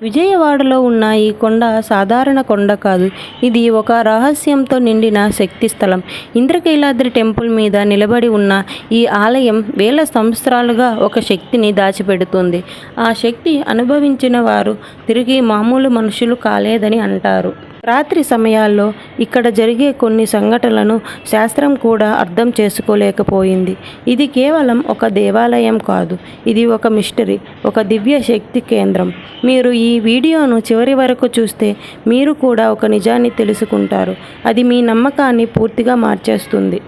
విజయవాడలో ఉన్న ఈ కొండ సాధారణ కొండ కాదు. ఇది ఒక రహస్యంతో నిండిన శక్తి స్థలం. ఇంద్రకీలాద్రి టెంపుల్ మీద నిలబడి ఉన్న ఈ ఆలయం వేల సంవత్సరాలుగా ఒక శక్తిని దాచిపెడుతుంది. ఆ శక్తి అనుభవించిన వారు తిరిగి మామూలు మనుషులు కాలేదని అంటారు. రాత్రి సమయాల్లో ఇక్కడ జరిగే కొన్ని సంఘటనలను శాస్త్రం కూడా అర్థం చేసుకోలేకపోయింది. ఇది కేవలం ఒక దేవాలయం కాదు, ఇది ఒక మిస్టరీ, ఒక దివ్య శక్తి కేంద్రం. మీరు ఈ వీడియోను చివరి వరకు చూస్తే మీరు కూడా ఒక నిజాన్ని తెలుసుకుంటారు. అది మీ నమ్మకాన్ని పూర్తిగా మార్చేస్తుంది.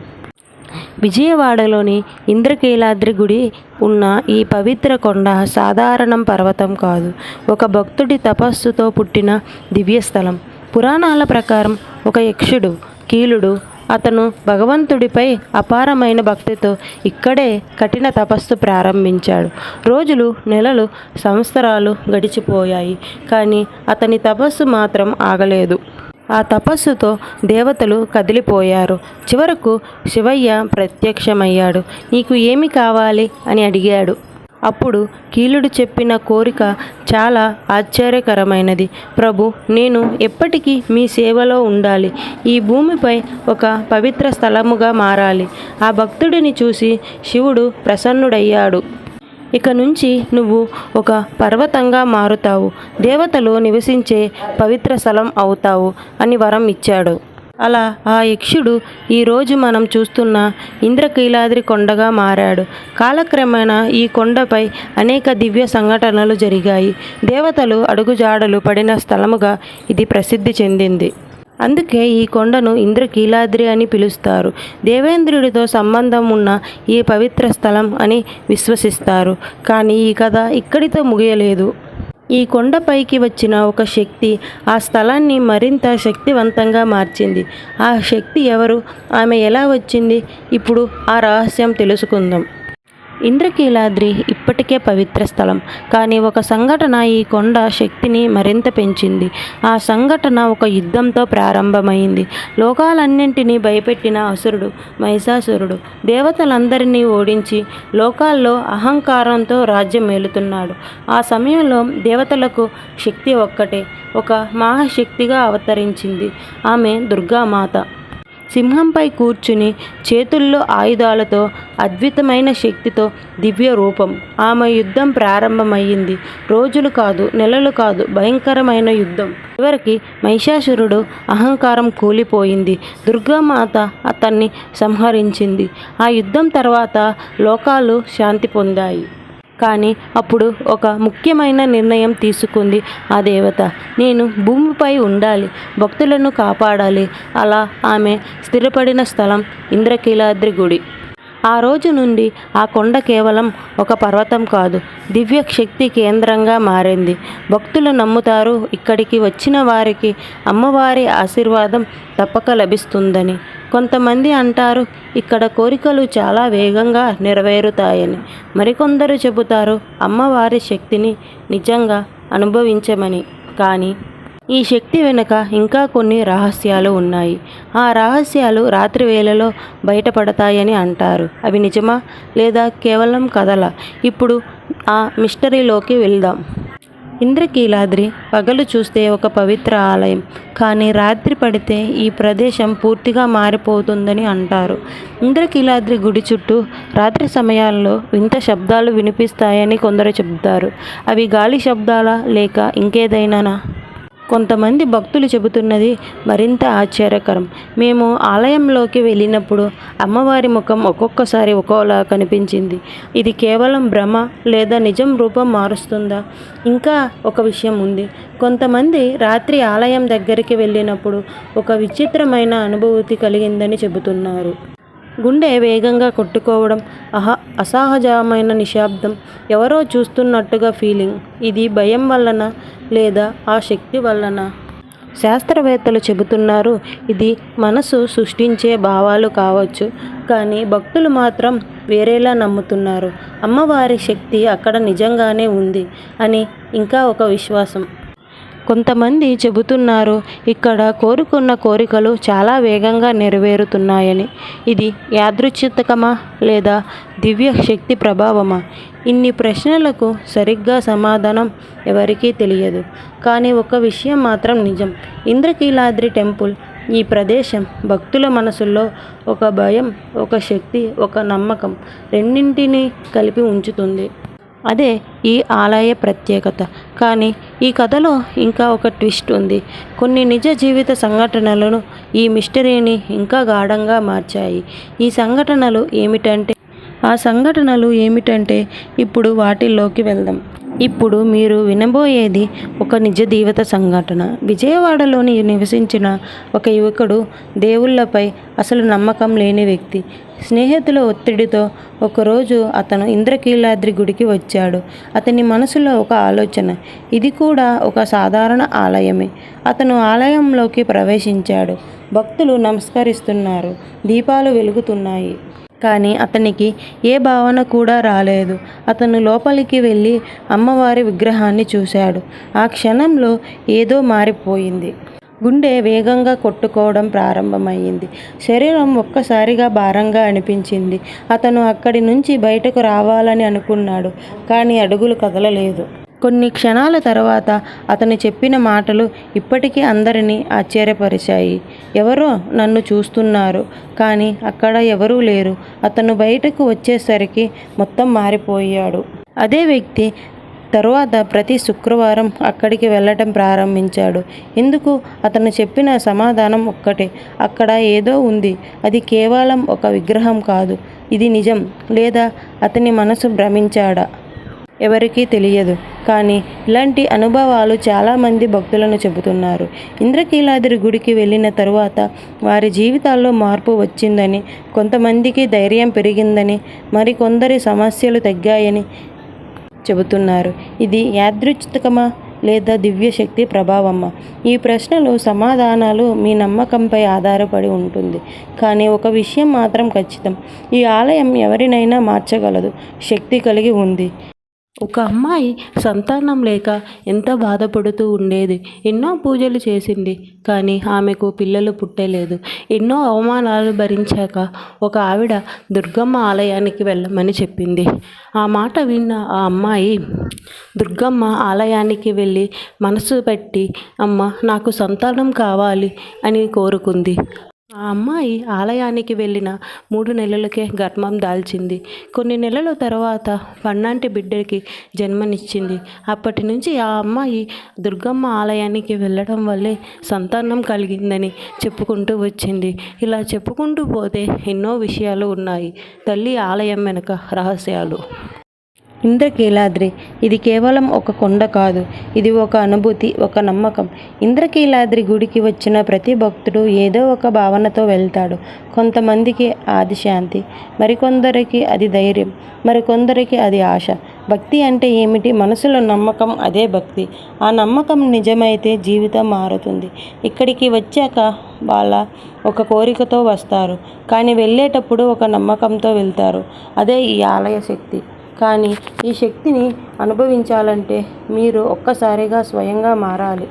విజయవాడలోని ఇంద్రకీలాద్రి గుడి ఉన్న ఈ పవిత్ర కొండ సాధారణ పర్వతం కాదు, ఒక భక్తుడి తపస్సుతో పుట్టిన దివ్యస్థలం. పురాణాల ప్రకారం ఒక యక్షుడు కీలుడు అతను భగవంతుడిపై అపారమైన భక్తితో ఇక్కడే కఠిన తపస్సు ప్రారంభించాడు. రోజులు, నెలలు, సంవత్సరాలు గడిచిపోయాయి, కానీ అతని తపస్సు మాత్రం ఆగలేదు. ఆ తపస్సుతో దేవతలు కదిలిపోయారు. చివరకు శివయ్య ప్రత్యక్షమయ్యాడు. నీకు ఏమి కావాలి అని అడిగాడు. అప్పుడు కీలుడు చెప్పిన కోరిక చాలా ఆశ్చర్యకరమైనది. ప్రభు, నేను ఎప్పటికీ మీ సేవలో ఉండాలి. ఈ భూమిపై ఒక పవిత్ర స్థలముగా మారాలి. ఆ భక్తుడిని చూసి శివుడు ప్రసన్నుడయ్యాడు. ఇక నుంచి నువ్వు ఒక పర్వతంగా మారుతావు, దేవతలు నివసించే పవిత్ర స్థలం అవుతావు అని వరం ఇచ్చాడు. అలా ఆ యక్షుడు ఈరోజు మనం చూస్తున్న ఇంద్రకీలాద్రి కొండగా మారాడు. కాలక్రమేణా ఈ కొండపై అనేక దివ్య సంఘటనలు జరిగాయి. దేవతలు అడుగుజాడలు పడిన స్థలముగా ఇది ప్రసిద్ధి చెందింది. అందుకే ఈ కొండను ఇంద్రకీలాద్రి అని పిలుస్తారు. దేవేంద్రుడితో సంబంధం ఉన్న ఈ పవిత్ర స్థలం అని విశ్వసిస్తారు. కానీ ఈ కథ ఇక్కడితో ముగియలేదు. ఈ కొండపైకి వచ్చిన ఒక శక్తి ఆ స్థలాన్ని మరింత శక్తివంతంగా మార్చింది. ఆ శక్తి ఎవరు? ఆమె ఎలా వచ్చింది? ఇప్పుడు ఆ రహస్యం తెలుసుకుందాం. ఇంద్రకీలాద్రి ఇప్పటికే పవిత్ర స్థలం, కానీ ఒక సంఘటన ఈ కొండ శక్తిని మరింత పెంచింది. ఆ సంఘటన ఒక యుద్ధంతో ప్రారంభమైంది. లోకాలన్నింటినీ భయపెట్టిన అసురుడు మహిషాసురుడు దేవతలందరినీ ఓడించి లోకాల్లో అహంకారంతో రాజ్యం ఏలుతున్నాడు. ఆ సమయంలో దేవతలకు శక్తి ఒక్కటే, ఒక మహాశక్తిగా అవతరించింది. ఆమె దుర్గామాత. సింహంపై కూర్చుని చేతుల్లో ఆయుధాలతో, అద్భుతమైన శక్తితో దివ్య రూపం. ఆమె యుద్ధం ప్రారంభమయ్యింది. రోజులు కాదు, నెలలు కాదు, భయంకరమైన యుద్ధం. చివరికి మహిషాసురుడు అహంకారం కూలిపోయింది. దుర్గామాత అతన్ని సంహరించింది. ఆ యుద్ధం తర్వాత లోకాలు శాంతి పొందాయి. కానీ అప్పుడు ఒక ముఖ్యమైన నిర్ణయం తీసుకుంది ఆ దేవత. నేను భూమిపై ఉండాలి, భక్తులను కాపాడాలి. అలా ఆమె స్థిరపడిన స్థలం ఇంద్రకీలాద్రి గుడి. ఆ రోజు నుండి ఆ కొండ కేవలం ఒక పర్వతం కాదు, దివ్య శక్తి కేంద్రంగా మారింది. భక్తులు నమ్ముతారు ఇక్కడికి వచ్చిన వారికి అమ్మవారి ఆశీర్వాదం తప్పక లభిస్తుందని. కొంతమంది అంటారు ఇక్కడ కోరికలు చాలా వేగంగా నెరవేరుతాయని. మరికొందరు చెబుతారు అమ్మవారి శక్తిని నిజంగా అనుభవించమని. కానీ ఈ శక్తి వెనుక ఇంకా కొన్ని రహస్యాలు ఉన్నాయి. ఆ రహస్యాలు రాత్రి వేళలో బయటపడతాయని అంటారు. అవి నిజమా లేదా కేవలం కథలా? ఇప్పుడు ఆ మిస్టరీలోకి వెళ్దాం. ఇంద్రకీలాద్రి పగలు చూస్తే ఒక పవిత్ర ఆలయం, కానీ రాత్రి పడితే ఈ ప్రదేశం పూర్తిగా మారిపోతుందని అంటారు. ఇంద్రకీలాద్రి గుడి చుట్టూ రాత్రి సమయాల్లో వింత శబ్దాలు వినిపిస్తాయని కొందరు చెబుతారు. అవి గాలి శబ్దాలా లేక ఇంకేదైనానా? కొంతమంది భక్తులు చెబుతున్నది మరింత ఆశ్చర్యకరం. మేము ఆలయంలోకి వెళ్ళినప్పుడు అమ్మవారి ముఖం ఒక్కొక్కసారి ఒక్కోలా కనిపించింది. ఇది కేవలం భ్రమ లేదా నిజం రూపం మారుస్తుందా? ఇంకా ఒక విషయం ఉంది. కొంతమంది రాత్రి ఆలయం దగ్గరికి వెళ్ళినప్పుడు ఒక విచిత్రమైన అనుభూతి కలిగిందని చెబుతున్నారు. గుండె వేగంగా కొట్టుకోవడం, అసహజమైన నిశ్శబ్దం, ఎవరో చూస్తున్నట్టుగా ఫీలింగ్. ఇది భయం వలన లేదా ఆ శక్తి వలన? శాస్త్రవేత్తలు చెబుతున్నారు ఇది మనసు సృష్టించే భావాలు కావచ్చు, కానీ భక్తులు మాత్రం వేరేలా నమ్ముతున్నారు. అమ్మవారి శక్తి అక్కడ నిజంగానే ఉంది అని ఇంకా ఒక విశ్వాసం. కొంతమంది చెబుతున్నారు ఇక్కడ కోరుకున్న కోరికలు చాలా వేగంగా నెరవేరుతున్నాయని. ఇది యాదృచ్ఛికమా లేదా దివ్య శక్తి ప్రభావమా? ఇన్ని ప్రశ్నలకు సరిగ్గా సమాధానం ఎవరికీ తెలియదు. కానీ ఒక విషయం మాత్రం నిజం. ఇంద్రకీలాద్రి టెంపుల్ ఈ ప్రదేశం భక్తుల మనసుల్లో ఒక భయం, ఒక శక్తి, ఒక నమ్మకం రెండింటినీ కలిపి ఉంచుతుంది. అదే ఈ ఆలయ ప్రత్యేకత. కానీ ఈ కథలో ఇంకా ఒక ట్విస్ట్ ఉంది. కొన్ని నిజ జీవిత సంఘటనలను ఈ మిస్టరీని ఇంకా గాఢంగా మార్చాయి. ఆ సంఘటనలు ఏమిటంటే ఇప్పుడు వాటిల్లోకి వెళ్దాం. ఇప్పుడు మీరు వినబోయేది ఒక నిజ జీవిత సంఘటన. విజయవాడలోని నివసించిన ఒక యువకుడు, దేవుళ్లపై అసలు నమ్మకం లేని వ్యక్తి. స్నేహితుల ఒత్తిడితో ఒకరోజు అతను ఇంద్రకీలాద్రి గుడికి వచ్చాడు. అతని మనసులో ఒక ఆలోచన, ఇది కూడా ఒక సాధారణ ఆలయమే. అతను ఆలయంలోకి ప్రవేశించాడు. భక్తులు నమస్కరిస్తున్నారు, దీపాలు వెలుగుతున్నాయి. కానీ అతనికి ఏ భావన కూడా రాలేదు. అతను లోపలికి వెళ్ళి అమ్మవారి విగ్రహాన్ని చూశాడు. ఆ క్షణంలో ఏదో మారిపోయింది. గుండె వేగంగా కొట్టుకోవడం ప్రారంభమైంది. శరీరం ఒక్కసారిగా భారంగా అనిపించింది. అతను అక్కడి నుంచి బయటకు రావాలని అనుకున్నాడు, కానీ అడుగులు కదలలేదు. కొన్ని క్షణాల తర్వాత అతను చెప్పిన మాటలు ఇప్పటికీ అందరినీ ఆశ్చర్యపరిచాయి. ఎవరో నన్ను చూస్తున్నారు, కానీ అక్కడ ఎవరూ లేరు. అతను బయటకు వచ్చేసరికి మొత్తం మారిపోయాడు. అదే వ్యక్తి తరువాత ప్రతి శుక్రవారం అక్కడికి వెళ్ళటం ప్రారంభించాడు. ఎందుకు? అతను చెప్పిన సమాధానం ఒక్కటే, అక్కడ ఏదో ఉంది. అది కేవలం ఒక విగ్రహం కాదు. ఇది నిజం, లేదా అతని మనసు భ్రమించాడా? ఎవరికీ తెలియదు. కానీ ఇలాంటి అనుభవాలు చాలామంది భక్తులను చెబుతున్నారు. ఇంద్రకీలాద్రి గుడికి వెళ్ళిన తరువాత వారి జీవితాల్లో మార్పు వచ్చిందని, కొంతమందికి ధైర్యం పెరిగిందని, మరికొందరి సమస్యలు తగ్గాయని చెబుతున్నారు. ఇది యాదృచ్ఛికమా లేదా దివ్యశక్తి ప్రభావమా? ఈ ప్రశ్నలు సమాధానాలు మీ నమ్మకంపై ఆధారపడి ఉంటుంది. కానీ ఒక విషయం మాత్రం ఖచ్చితం, ఈ ఆలయం ఎవరినైనా మార్చగలదు, శక్తి కలిగి ఉంది. ఒక అమ్మాయి సంతానం లేక ఎంత బాధపడుతూ ఉండేది. ఎన్నో పూజలు చేసింది, కానీ ఆమెకు పిల్లలు పుట్టలేదు. ఎన్నో అవమానాలు భరించాక ఒక ఆవిడ దుర్గమ్మ ఆలయానికి వెళ్ళమని చెప్పింది. ఆ మాట విన్న ఆ అమ్మాయి దుర్గమ్మ ఆలయానికి వెళ్ళి మనసు పెట్టి, అమ్మ నాకు సంతానం కావాలి అని కోరుకుంది. ఆ అమ్మాయి ఆలయానికి వెళ్ళిన 3 నెలలకే గర్భం దాల్చింది. కొన్ని నెలల తర్వాత పన్నాంటి బిడ్డకి జన్మనిచ్చింది. అప్పటి నుంచి ఆ అమ్మాయి దుర్గమ్మ ఆలయానికి వెళ్ళడం వల్లే సంతానం కలిగిందని చెప్పుకుంటూ వచ్చింది. ఇలా చెప్పుకుంటూ పోతే ఎన్నో విషయాలు ఉన్నాయి. తల్లి ఆలయం వెనుక రహస్యాలు. ఇంద్రకీలాద్రి ఇది కేవలం ఒక కొండ కాదు, ఇది ఒక అనుభూతి, ఒక నమ్మకం. ఇంద్రకీలాద్రి గుడికి వచ్చిన ప్రతి భక్తుడు ఏదో ఒక భావనతో వెళ్తాడు. కొంతమందికి అది శాంతి, మరికొందరికి అది ధైర్యం, మరికొందరికి అది ఆశ. భక్తి అంటే ఏమిటి? మనసులో నమ్మకం, అదే భక్తి. ఆ నమ్మకం నిజమైతే జీవితం మారుతుంది. ఇక్కడికి వచ్చాక వాళ్ళ ఒక కోరికతో వస్తారు, కానీ వెళ్ళేటప్పుడు ఒక నమ్మకంతో వెళ్తారు. అదే ఈ ఆలయ శక్తి. కానీ ఈ శక్తిని అనుభవించాలంటే మీరు ఒక్కసారిగా స్వయంగా మారాలి.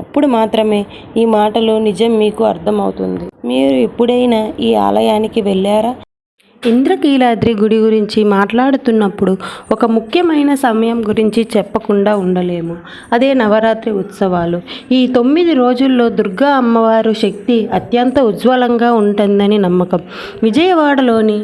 అప్పుడు మాత్రమే ఈ మాటలు నిజం మీకు అర్థమవుతుంది. మీరు ఎప్పుడైనా ఈ ఆలయానికి వెళ్ళారా? ఇంద్రకీలాద్రి గుడి గురించి మాట్లాడుతున్నప్పుడు ఒక ముఖ్యమైన సమయం గురించి చెప్పకుండా ఉండలేము. అదే నవరాత్రి ఉత్సవాలు. ఈ 9 రోజుల్లో దుర్గా అమ్మవారు శక్తి అత్యంత ఉజ్వలంగా ఉంటుందని నమ్మకం. విజయవాడలోని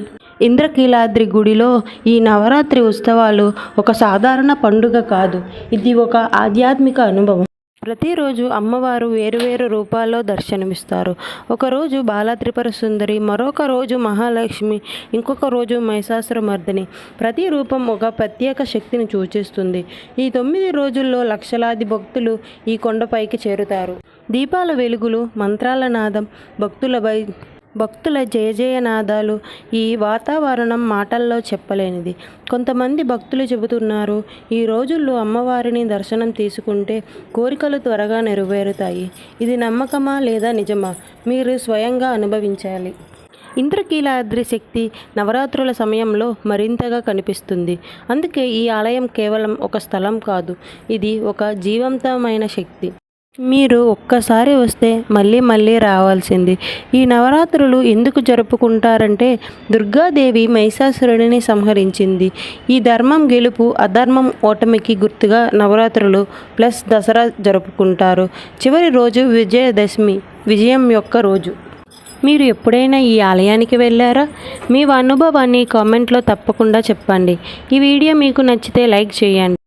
ఇంద్రకీలాద్రి గుడిలో ఈ నవరాత్రి ఉత్సవాలు ఒక సాధారణ పండుగ కాదు, ఇది ఒక ఆధ్యాత్మిక అనుభవం. ప్రతిరోజు అమ్మవారు వేరువేరు రూపాల్లో దర్శనమిస్తారు. ఒకరోజు బాలత్రిపుర సుందరి, మరొక రోజు మహాలక్ష్మి, ఇంకొక రోజు మహిషాసురమర్దిని. ప్రతి రూపం ఒక ప్రత్యేక శక్తిని సూచిస్తుంది. ఈ 9 రోజుల్లో లక్షలాది భక్తులు ఈ కొండపైకి చేరుతారు. దీపాల వెలుగులు, మంత్రాల నాదం, భక్తుల జయజయనాదాలు, ఈ వాతావరణం మాటల్లో చెప్పలేనిది. కొంతమంది భక్తులు చెబుతున్నారు, ఈ రోజుల్లో అమ్మవారిని దర్శనం తీసుకుంటే కోరికలు త్వరగా నెరవేరుతాయి. ఇది నమ్మకమా లేదా నిజమా? మీరు స్వయంగా అనుభవించాలి. ఇంద్రకీలాద్రి శక్తి నవరాత్రుల సమయంలో మరింతగా కనిపిస్తుంది. అందుకే ఈ ఆలయం కేవలం ఒక స్థలం కాదు, ఇది ఒక జీవంతమైన శక్తి. మీరు ఒక్కసారి వస్తే మళ్ళీ మళ్ళీ రావాల్సింది. ఈ నవరాత్రులు ఎందుకు జరుపుకుంటారంటే దుర్గాదేవి మహిషాసురుడిని సంహరించింది. ఈ ధర్మం గెలుపు అధర్మం ఓటమికి గుర్తుగా నవరాత్రులు ప్లస్ దసరా జరుపుకుంటారు. చివరి రోజు విజయదశమి, విజయం యొక్క రోజు. మీరు ఎప్పుడైనా ఈ ఆలయానికి వెళ్ళారా? మీ అనుభవాన్ని కామెంట్లో తప్పకుండా చెప్పండి. ఈ వీడియో మీకు నచ్చితే లైక్ చేయండి.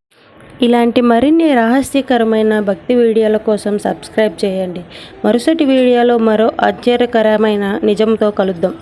ఇలాంటి మరిన్ని రహస్యకరమైన భక్తి వీడియోల కోసం సబ్స్క్రైబ్ చేయండి. మరుసటి వీడియోలో మరో ఆశ్చర్యకరమైన నిజంతో కలుద్దాం.